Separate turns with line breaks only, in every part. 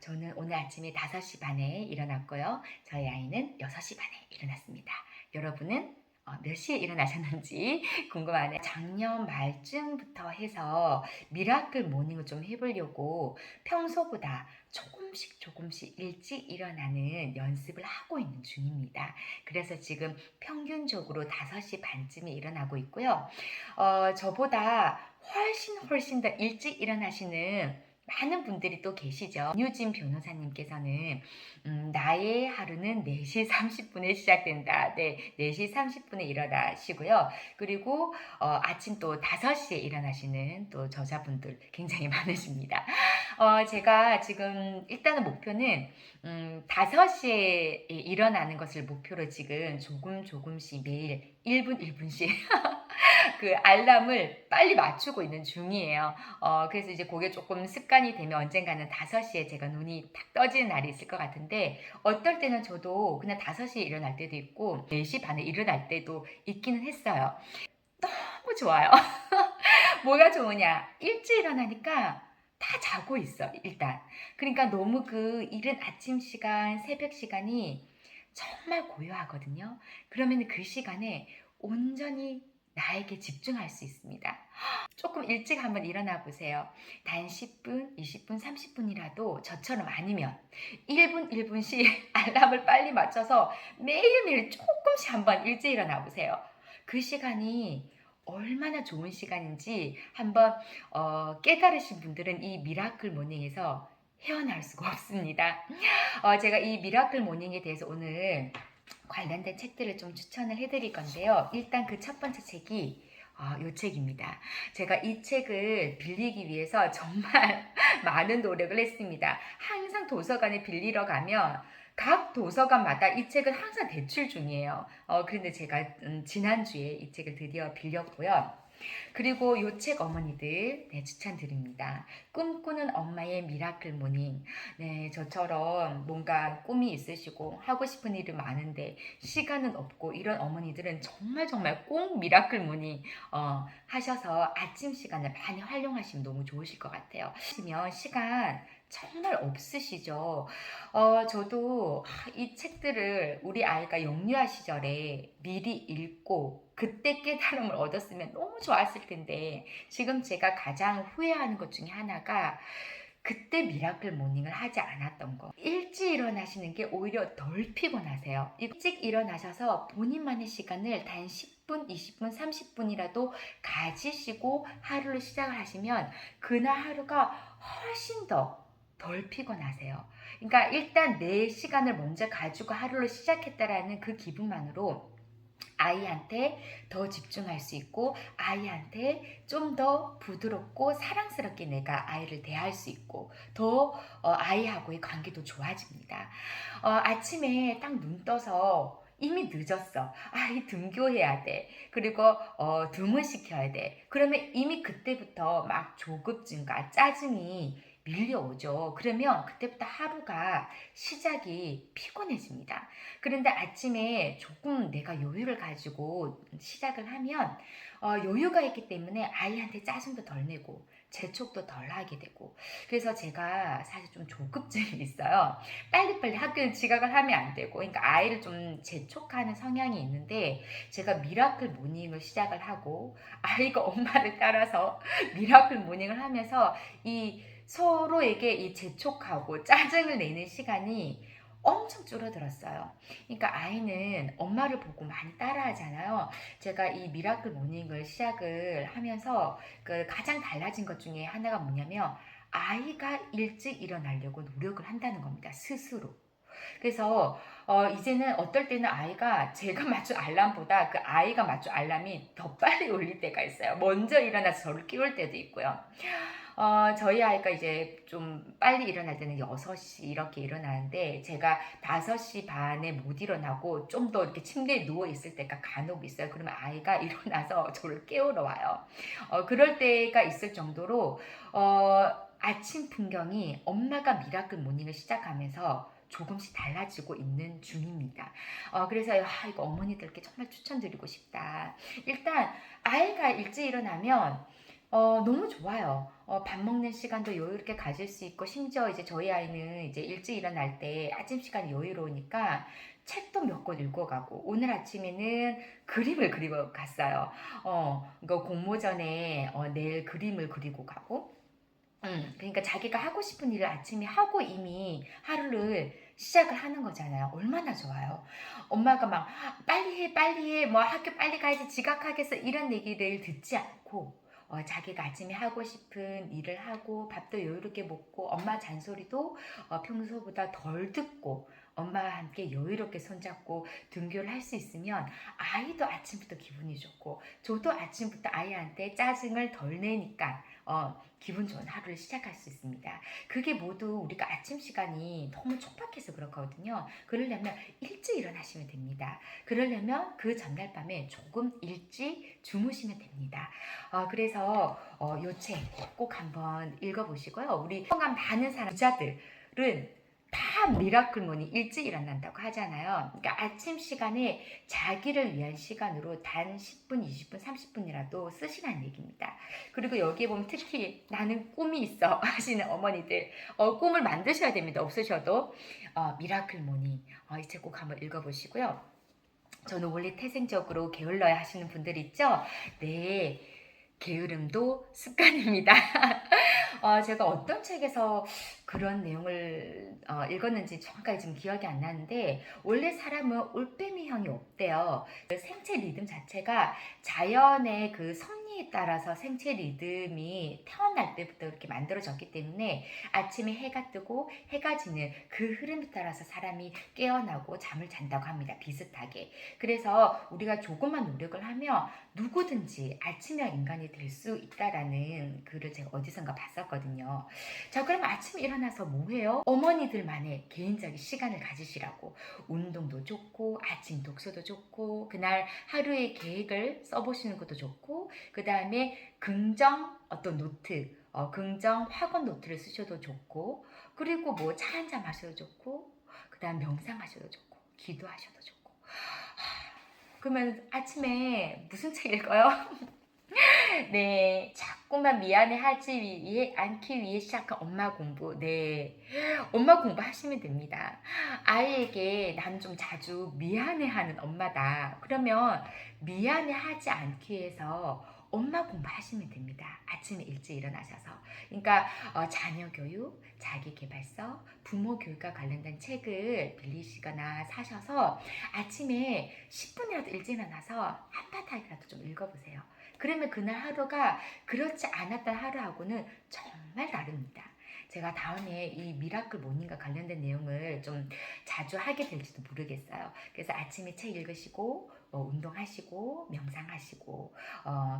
저는 오늘 아침에 5시 반에 일어났고요. 저희 아이는 6시 반에 일어났습니다. 여러분은 몇 시에 일어나셨는지 궁금하네요. 작년 말쯤부터 해서 미라클 모닝을 좀 해보려고 평소보다 조금씩 일찍 일어나는 연습을 하고 있는 중입니다. 그래서 지금 평균적으로 5시 반쯤에 일어나고 있고요. 저보다 훨씬 더 일찍 일어나시는 많은 분들이 또 계시죠. 유진 변호사님께서는 나의 하루는 4시 30분에 시작된다. 네, 4시 30분에 일어나시고요. 그리고 아침 또 5시에 일어나시는 또 저자분들 굉장히 많으십니다. 제가 지금 일단은 목표는 5시에 일어나는 것을 목표로 지금 조금씩 매일 1분 1분씩 그 알람을 빨리 맞추고 있는 중이에요. 그래서 이제 그게 조금 습관이 되면 언젠가는 5시에 제가 눈이 탁 떠지는 날이 있을 것 같은데, 어떨 때는 저도 그냥 5시에 일어날 때도 있고 4시 반에 일어날 때도 있기는 했어요. 너무 좋아요. 뭐가 좋으냐? 일찍 일어나니까 다 자고 있어, 일단. 그러니까 너무 그 이른 아침 시간, 새벽 시간이 정말 고요하거든요. 그러면 그 시간에 온전히 나에게 집중할 수 있습니다. 조금 일찍 한번 일어나 보세요. 단 10분, 20분, 30분이라도 저처럼 아니면 1분, 1분씩 알람을 빨리 맞춰서 매일매일 조금씩 한번 일찍 일어나 보세요. 그 시간이 얼마나 좋은 시간인지 한번 깨달으신 분들은 이 미라클 모닝에서 헤어날 수가 없습니다. 제가 이 미라클 모닝에 대해서 오늘 관련된 책들을 좀 추천을 해드릴 건데요. 일단 그 첫 번째 책이 이 책입니다. 제가 이 책을 빌리기 위해서 정말 많은 노력을 했습니다. 항상 도서관에 빌리러 가면 각 도서관마다 이 책은 항상 대출 중이에요. 그런데 제가 지난주에 이 책을 드디어 빌렸고요. 그리고 요 책 어머니들 추천드립니다. 꿈꾸는 엄마의 미라클 모닝. 네, 저처럼 뭔가 꿈이 있으시고 하고 싶은 일이 많은데 시간은 없고 이런 어머니들은 정말 꼭 미라클 모닝 하셔서 아침 시간을 많이 활용하시면 너무 좋으실 것 같아요. 하시면 시간 정말 없으시죠? 저도 이 책들을 우리 아이가 영유아 시절에 미리 읽고 그때 깨달음을 얻었으면 너무 좋았을 텐데, 지금 제가 가장 후회하는 것 중에 하나가 그때 미라클 모닝을 하지 않았던 거. 일찍 일어나시는 게 오히려 덜 피곤하세요. 일찍 일어나셔서 본인만의 시간을 단 10분, 20분, 30분이라도 가지시고 하루를 시작을 하시면 그날 하루가 훨씬 더 덜 피곤하세요. 그러니까 일단 내 시간을 먼저 가지고 하루를 시작했다라는 그 기분만으로 아이한테 더 집중할 수 있고 아이한테 좀 더 부드럽고 사랑스럽게 내가 아이를 대할 수 있고 더 아이하고의 관계도 좋아집니다. 아침에 딱 눈 떠서 이미 늦었어. 아이 등교해야 돼. 그리고 등을 시켜야 돼. 그러면 이미 그때부터 막 조급증과 짜증이 밀려오죠. 그러면 그때부터 하루가 시작이 피곤해집니다. 그런데 아침에 조금 내가 여유를 가지고 시작을 하면 여유가 있기 때문에 아이한테 짜증도 덜 내고 재촉도 덜 하게 되고, 그래서 제가 사실 좀 조급증이 있어요. 빨리빨리 학교에 지각을 하면 안 되고, 그러니까 아이를 좀 재촉하는 성향이 있는데, 제가 미라클 모닝을 시작을 하고 아이가 엄마를 따라서 미라클 모닝을 하면서 이 서로에게 이 재촉하고 짜증을 내는 시간이 엄청 줄어들었어요. 그러니까 아이는 엄마를 보고 많이 따라하잖아요. 제가 이 미라클 모닝을 시작을 하면서 그 가장 달라진 것 중에 하나가 뭐냐면 아이가 일찍 일어나려고 노력을 한다는 겁니다. 스스로. 그래서 이제는 어떨 때는 아이가 제가 맞춘 알람보다 그 아이가 맞춘 알람이 더 빨리 울릴 때가 있어요. 먼저 일어나서 저를 깨울 때도 있고요. 저희 아이가 이제 좀 빨리 일어날 때는 6시 이렇게 일어나는데, 제가 5시 반에 못 일어나고 좀 더 이렇게 침대에 누워 있을 때가 간혹 있어요. 그러면 아이가 일어나서 저를 깨우러 와요. 그럴 때가 있을 정도로 아침 풍경이 엄마가 미라클 모닝을 시작하면서 조금씩 달라지고 있는 중입니다. 그래서 이거 어머니들께 정말 추천드리고 싶다. 일단 아이가 일찍 일어나면 너무 좋아요. 밥 먹는 시간도 여유롭게 가질 수 있고, 심지어 이제 저희 아이는 이제 일찍 일어날 때 아침 시간이 여유로우니까 책도 몇 권 읽어가고, 오늘 아침에는 그림을 그리고 갔어요. 이거 공모전에 내일 그림을 그리고 가고, 그러니까 자기가 하고 싶은 일을 아침에 하고 이미 하루를 시작을 하는 거잖아요. 얼마나 좋아요. 엄마가 막 빨리 해, 빨리 해, 뭐 학교 빨리 가야지, 지각하겠어, 이런 얘기를 듣지 않고 자기가 아침에 하고 싶은 일을 하고 밥도 여유롭게 먹고 엄마 잔소리도 평소보다 덜 듣고 엄마와 함께 여유롭게 손잡고 등교를 할 수 있으면 아이도 아침부터 기분이 좋고 저도 아침부터 아이한테 짜증을 덜 내니까 기분 좋은 하루를 시작할 수 있습니다. 그게 모두 우리가 아침 시간이 너무 촉박해서 그렇거든요. 그러려면 일찍 일어나시면 됩니다. 그러려면 그 전날 밤에 조금 일찍 주무시면 됩니다. 그래서 요 책 꼭 한번 읽어보시고요. 우리 성감 많은 사람 부자들은 다 미라클몬이 일찍 일어난다고 하잖아요. 그러니까 아침 시간에 자기를 위한 시간으로 단 10분, 20분, 30분이라도 쓰시라는 얘기입니다. 그리고 여기에 보면 특히 나는 꿈이 있어 하시는 어머니들 꿈을 만드셔야 됩니다. 없으셔도 미라클몬이 이 책 꼭 한번 읽어보시고요. 저는 원래 태생적으로 게을러야 하시는 분들 있죠? 네, 게으름도 습관입니다. 제가 어떤 책에서 그런 내용을 읽었는지 정확하게 지금 기억이 안 나는데 원래 사람은 올빼미형이 없대요. 그 생체 리듬 자체가 자연의 그 섭리에 따라서 생체 리듬이 태어날 때부터 이렇게 만들어졌기 때문에 아침에 해가 뜨고 해가 지는 그 흐름에 따라서 사람이 깨어나고 잠을 잔다고 합니다. 비슷하게. 그래서 우리가 조금만 노력을 하면 누구든지 아침형 인간이 될 수 있다라는 글을 제가 어디선가 봤었거든요. 자, 그럼 아침에 일어나서 뭐 해요? 어머니들만의 개인적인 시간을 가지시라고. 운동도 좋고 아침 독서도 좋고 그날 하루의 계획을 써보시는 것도 좋고 그 다음에 긍정 어떤 노트 긍정 학원 노트를 쓰셔도 좋고 그리고 뭐 차 한잔 마셔도 좋고 그 다음 명상하셔도 좋고 기도하셔도 좋고 그러면 아침에 무슨 책 읽어요? 네, 자꾸만 않기 위해 시작한 엄마 공부. 네, 엄마 공부 하시면 됩니다. 아이에게 난 좀 자주 미안해하는 엄마다. 그러면 미안해하지 않기 위해서 엄마 공부하시면 됩니다. 아침에 일찍 일어나셔서. 그러니까 자녀 교육, 자기 개발서, 부모 교육과 관련된 책을 빌리시거나 사셔서 아침에 10분이라도 일찍 일어나서 한바탕이라도 좀 읽어보세요. 그러면 그날 하루가 그렇지 않았던 하루하고는 정말 다릅니다. 제가 다음에 이 미라클 모닝과 관련된 내용을 좀 자주 하게 될지도 모르겠어요. 그래서 아침에 책 읽으시고 운동하시고 명상하시고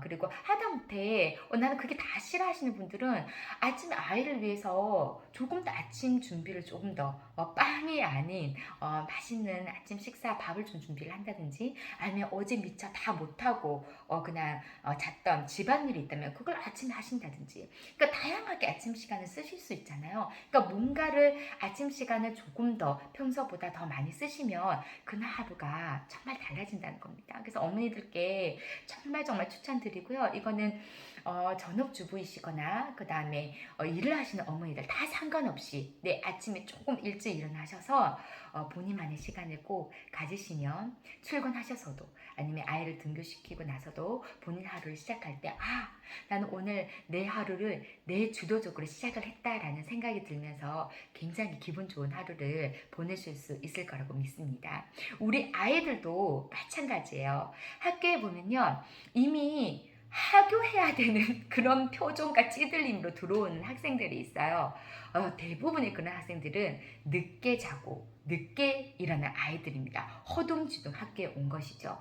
그리고 하다못해 나는 그게 다 싫어하시는 분들은 아침에 아이를 위해서 조금 더 아침 준비를 조금 더 빵이 아닌 맛있는 아침 식사 밥을 좀 준비를 한다든지 아니면 어제 미처 다 못하고 그냥 잤던 집안일이 있다면 그걸 아침에 하신다든지 그러니까 다양하게 아침 시간을 쓰실 수 있잖아요. 그러니까 뭔가를 아침 시간을 조금 더 평소보다 더 많이 쓰시면 그날 하루가 정말 달라진다는 겁니다. 그래서 어머니들께 정말 추천드리고요. 이거는 전업주부이시거나 그 다음에 일을 하시는 어머니들 다 상관없이 아침에 조금 일찍 일어나셔서 본인만의 시간을 꼭 가지시면 출근하셔서도 아니면 아이를 등교시키고 나서도 본인 하루를 시작할 때 나는 오늘 내 하루를 내 주도적으로 시작을 했다라는 생각이 들면서 굉장히 기분 좋은 하루를 보내실 수 있을 거라고 믿습니다. 우리 아이들도 마찬가지예요. 학교에 보면요. 이미 하교해야 되는 그런 표정과 찌들림으로 들어오는 학생들이 있어요. 대부분의 그런 학생들은 늦게 자고 늦게 일어난 아이들입니다. 허둥지둥 학교에 온 것이죠.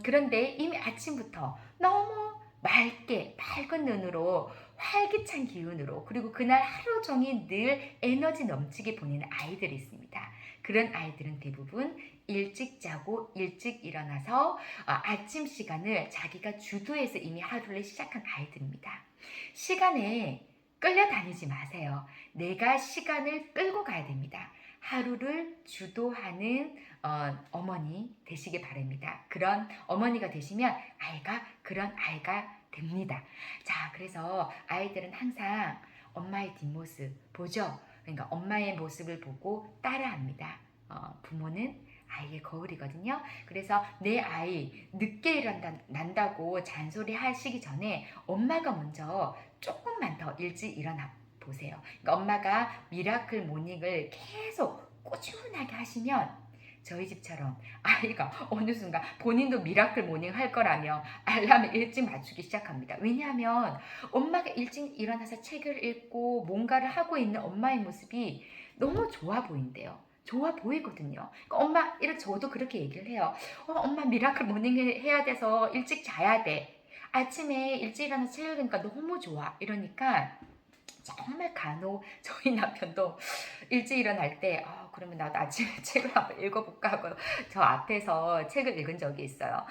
그런데 이미 아침부터 너무 맑은 눈으로 활기찬 기운으로 그리고 그날 하루 종일 늘 에너지 넘치게 보내는 아이들이 있습니다. 그런 아이들은 대부분 일찍 자고 일찍 일어나서 아침 시간을 자기가 주도해서 이미 하루를 시작한 아이들입니다. 시간에 끌려다니지 마세요. 내가 시간을 끌고 가야 됩니다. 하루를 주도하는 어머니 되시길 바랍니다. 그런 어머니가 되시면 그런 아이가 됩니다. 자, 그래서 아이들은 항상 엄마의 뒷모습 보죠. 그러니까 엄마의 모습을 보고 따라합니다. 부모는 아이의 거울이거든요. 그래서 내 아이 늦게 일어난다고 잔소리 하시기 전에 엄마가 먼저 조금만 더 일찍 일어나 보세요. 그러니까 엄마가 미라클 모닝을 계속 꾸준하게 하시면 저희 집처럼 아이가 어느 순간 본인도 미라클 모닝 할 거라며 알람을 일찍 맞추기 시작합니다. 왜냐하면 엄마가 일찍 일어나서 책을 읽고 뭔가를 하고 있는 엄마의 모습이 너무 좋아 보인대요. 좋아 보이거든요. 그러니까 엄마, 이렇게 저도 그렇게 얘기를 해요. 엄마 미라클 모닝 해야 돼서 일찍 자야 돼. 아침에 일찍 일어나서 책 읽으니까 너무 좋아. 이러니까 정말 간혹 저희 남편도 일찍 일어날 때 그러면 나도 아침에 책을 한번 읽어볼까 하고 저 앞에서 책을 읽은 적이 있어요.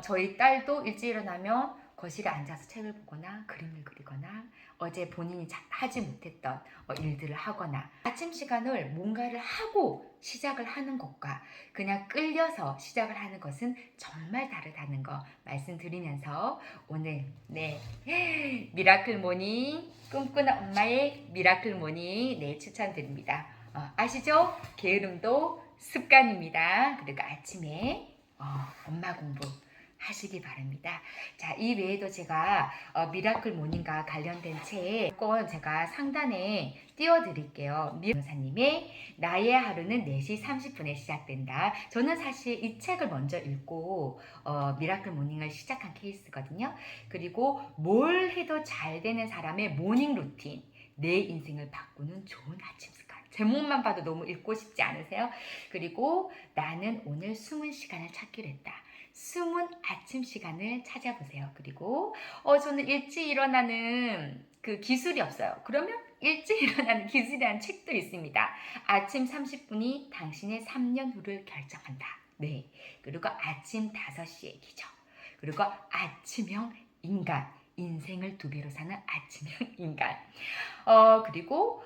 저희 딸도 일찍 일어나면 거실에 앉아서 책을 보거나 그림을 그리거나 어제 본인이 하지 못했던 일들을 하거나 아침 시간을 뭔가를 하고 시작을 하는 것과 그냥 끌려서 시작을 하는 것은 정말 다르다는 거 말씀드리면서 오늘 미라클 모닝 꿈꾸는 엄마의 미라클 모닝 추천드립니다. 아시죠? 게으름도 습관입니다. 그리고 아침에 엄마 공부 하시기 바랍니다. 자, 이 외에도 제가 미라클 모닝과 관련된 책 제가 상단에 띄워드릴게요. 변호사님의 나의 하루는 4시 30분에 시작된다. 저는 사실 이 책을 먼저 읽고 미라클 모닝을 시작한 케이스거든요. 그리고 뭘 해도 잘 되는 사람의 모닝 루틴, 내 인생을 바꾸는 좋은 아침 습관. 제목만 봐도 너무 읽고 싶지 않으세요? 그리고 나는 오늘 숨은 시간을 찾기로 했다. 숨은 아침 시간을 찾아보세요. 그리고 저는 일찍 일어나는 그 기술이 없어요. 그러면 일찍 일어나는 기술이라는 책도 있습니다. 아침 30분이 당신의 3년 후를 결정한다. 네. 그리고 아침 5시의 기적. 그리고 아침형 인간. 인생을 2배로 사는 아침형 인간. 그리고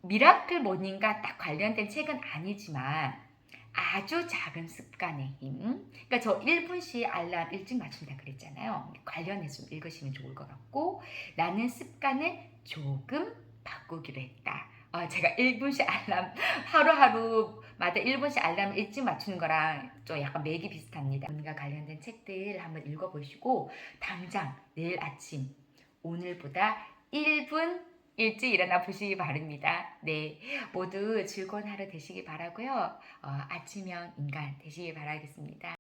미라클 모닝과 딱 관련된 책은 아니지만 아주 작은 습관의 힘. 그러니까 저 1분씩 알람 일찍 맞춘다 그랬잖아요. 관련해서 좀 읽으시면 좋을 것 같고 나는 습관을 조금 바꾸기로 했다. 제가 1분씩 알람 하루하루마다 1분씩 알람 일찍 맞추는 거랑 좀 약간 맥이 비슷합니다. 오늘과 관련된 책들 한번 읽어보시고 당장 내일 아침 오늘보다 1분 일찍 일어나 보시기 바랍니다. 네, 모두 즐거운 하루 되시기 바라고요. 아침형 인간 되시기 바라겠습니다.